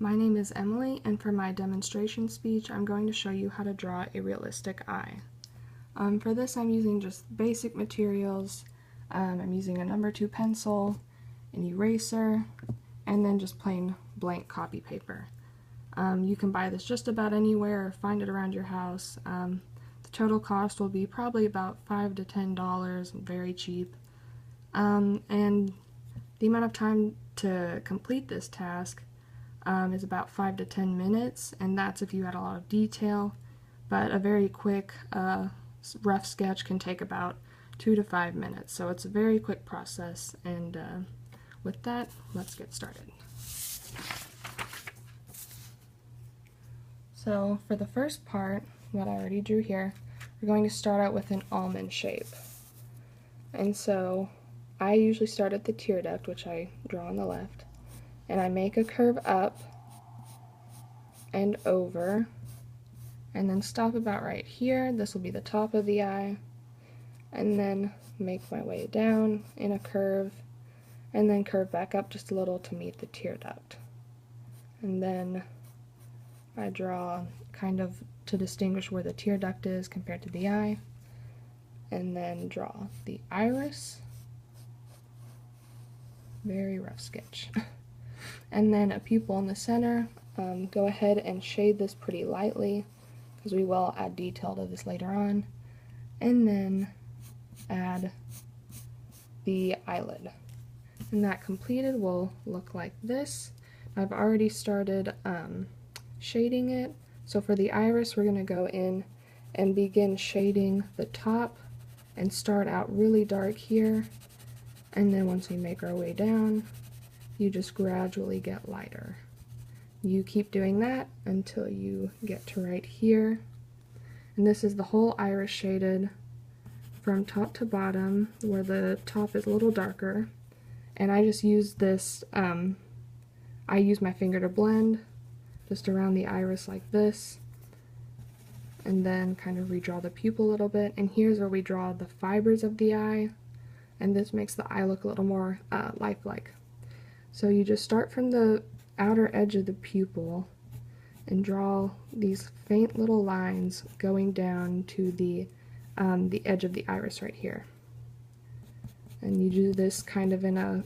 My name is Emily, and for my demonstration speech, I'm going to show you how to draw a realistic eye. For this, I'm using just basic materials. I'm using a number 2 pencil, an eraser, and then just plain blank copy paper. You can buy this just about anywhere or find it around your house. The total cost will be probably about $5 to $10, very cheap. And the amount of time to complete this task is about 5 to 10 minutes, and that's if you had a lot of detail, but a very quick rough sketch can take about 2 to 5 minutes, so it's a very quick process. And with that, let's get started. So for the first part, what I already drew here, we're going to start out with an almond shape. And so I usually start at the tear duct, which I draw on the left, and I make a curve up and over, and then stop about right here. This will be the top of the eye, and then make my way down in a curve, and then curve back up just a little to meet the tear duct. And then I draw kind of to distinguish where the tear duct is compared to the eye, and then draw the iris. Very rough sketch. And then a pupil in the center. Go ahead and shade this pretty lightly, because we will add detail to this later on. And then add the eyelid. And that completed will look like this. I've already started shading it. So for the iris, we're going to go in and begin shading the top and start out really dark here. And then once we make our way down, you just gradually get lighter. You keep doing that until you get to right here. And this is the whole iris shaded from top to bottom, where the top is a little darker. And I just use this, I use my finger to blend just around the iris like this, and then kind of redraw the pupil a little bit. And here's where we draw the fibers of the eye, and this makes the eye look a little more lifelike. So you just start from the outer edge of the pupil and draw these faint little lines going down to the edge of the iris right here. And you do this kind of in a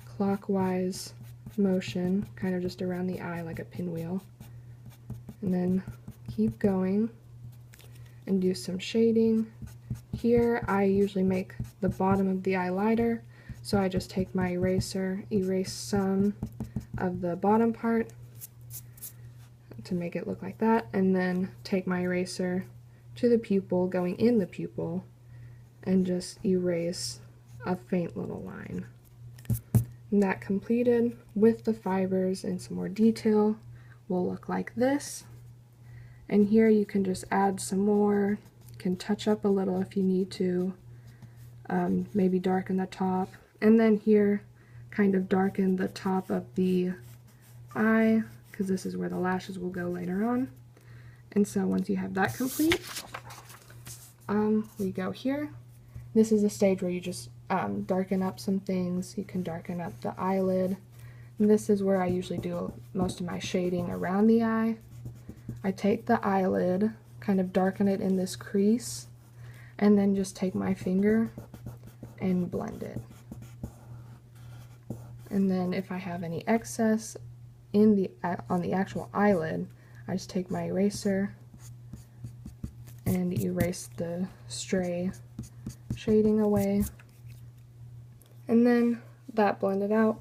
clockwise motion, kind of just around the eye like a pinwheel. And then keep going and do some shading. Here I usually make the bottom of the eye lighter, so I just take my eraser, erase some of the bottom part to make it look like that, and then take my eraser to the pupil, going in the pupil, and just erase a faint little line. And that completed with the fibers and some more detail will look like this. And here you can just add some more, you can touch up a little if you need to, maybe darken the top, and then here kind of darken the top of the eye, because this is where the lashes will go later on. And so once you have that complete, we go here. This is a stage where you just darken up some things. You can darken up the eyelid. And this is where I usually do most of my shading around the eye. I take the eyelid, kind of darken it in this crease, and then just take my finger and blend it. And then if I have any excess on the actual eyelid, I just take my eraser and erase the stray shading away. And then that blended out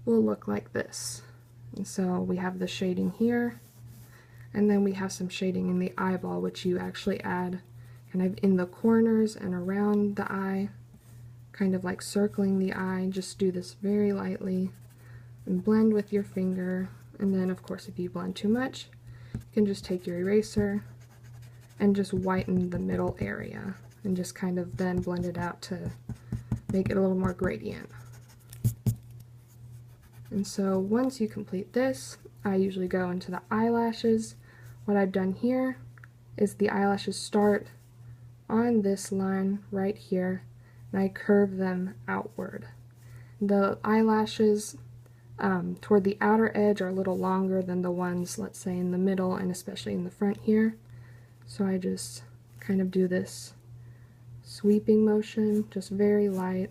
will look like this. And so we have the shading here, and then we have some shading in the eyeball, which you actually add kind of in the corners and around the eye, kind of like circling the eye. Just do this very lightly and blend with your finger. And then of course if you blend too much, you can just take your eraser and just whiten the middle area and just kind of then blend it out to make it a little more gradient. And so once you complete this, I usually go into the eyelashes. What I've done here is the eyelashes start on this line right here, and I curve them outward. The eyelashes toward the outer edge are a little longer than the ones, let's say, in the middle and especially in the front here. So I just kind of do this sweeping motion, just very light.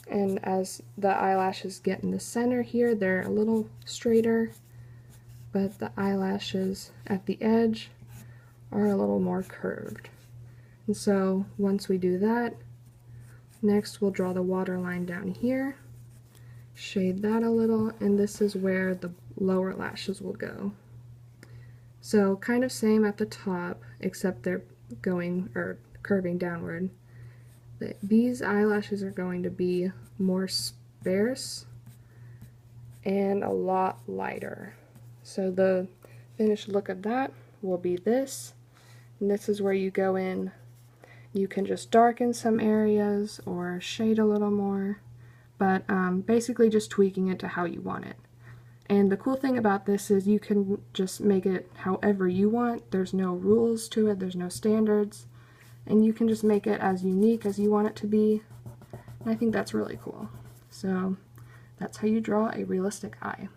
And as the eyelashes get in the center here, they're a little straighter, but the eyelashes at the edge are a little more curved. And so once we do that, next we'll draw the waterline down here, shade that a little, and this is where the lower lashes will go. So kind of same at the top, except they're going or curving downward. These eyelashes are going to be more sparse and a lot lighter. So the finished look of that will be this. And this is where you go in. You can just darken some areas or shade a little more, but basically just tweaking it to how you want it. And the cool thing about this is you can just make it however you want. There's no rules to it, there's no standards, and you can just make it as unique as you want it to be. And I think that's really cool. So that's how you draw a realistic eye.